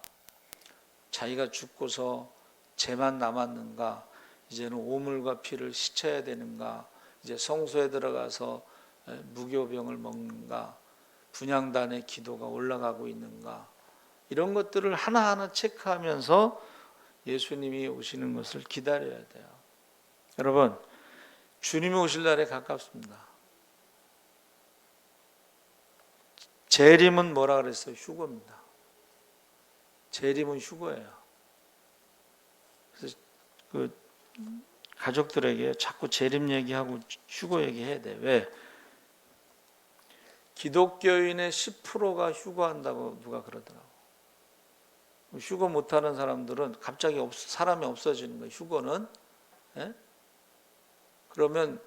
자기가 죽고서 죄만 남았는가? 이제는 오물과 피를 씻어야 되는가? 이제 성소에 들어가서 무교병을 먹는가? 분향단의 기도가 올라가고 있는가? 이런 것들을 하나하나 체크하면서 예수님이 오시는 것을 기다려야 돼요. 여러분, 주님이 오실 날에 가깝습니다. 재림은 뭐라 그랬어요? 휴거입니다. 재림은 휴거예요. 그래서 그 가족들에게 자꾸 재림 얘기하고 휴거 얘기해야 돼. 왜? 기독교인의 10%가 휴거한다고 누가 그러더라고. 휴거 못하는 사람들은 갑자기 사람이 없어지는 거예요. 휴거는. 예? 그러면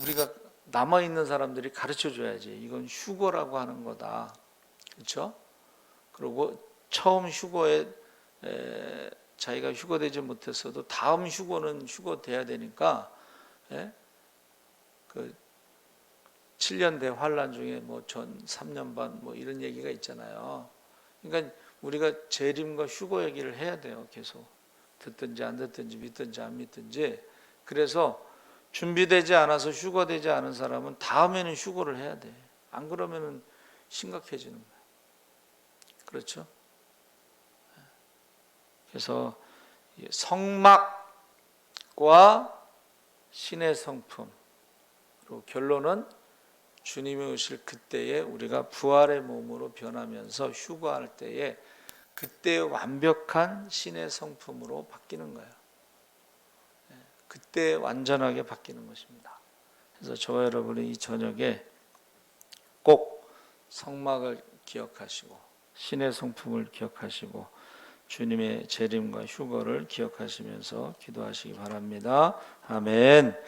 우리가 남아있는 사람들이 가르쳐줘야지. 이건 휴거라고 하는 거다. 그렇죠? 그리고 처음 휴거에 자기가 휴거되지 못했어도 다음 휴거는 휴거돼야 되니까, 예? 그 7년 대환란 중에 뭐 전 3년 반 뭐 이런 얘기가 있잖아요. 그러니까 우리가 재림과 휴거 얘기를 해야 돼요. 계속 듣든지 안 듣든지 믿든지 안 믿든지. 그래서 준비되지 않아서 휴거되지 않은 사람은 다음에는 휴거를 해야 돼. 안 그러면은 심각해지는 거예요. 그렇죠? 그래서 성막과 신의 성품, 그리고 결론은 주님이 오실 그때에 우리가 부활의 몸으로 변하면서 휴거할 때에 그때의 완벽한 신의 성품으로 바뀌는 거예요. 그때 완전하게 바뀌는 것입니다. 그래서 저와 여러분이 이 저녁에 꼭 성막을 기억하시고 신의 성품을 기억하시고 주님의 재림과 휴거를 기억하시면서 기도하시기 바랍니다. 아멘.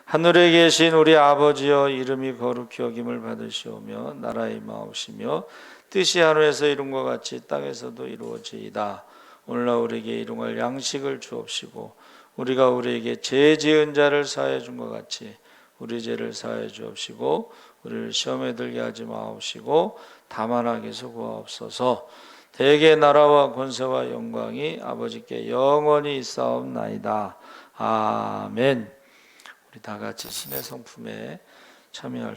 하늘에 계신 우리 아버지여, 이름이 거룩히 여김을 받으시오며 나라의 임하옵시며 뜻이 하늘에서 이룬 것 같이 땅에서도 이루어지이다. 오늘날 우리에게 일용할 양식을 주옵시고 우리가 우리에게 죄 지은 자를 사하여 준 것 같이 우리 죄를 사하여 주옵시고 우리를 시험에 들게 하지 마옵시고 다만 악에서 구하옵소서. 대개 나라와 권세와 영광이 아버지께 영원히 있사옵나이다. 아멘. 우리 다 같이 신의 성품에 참여할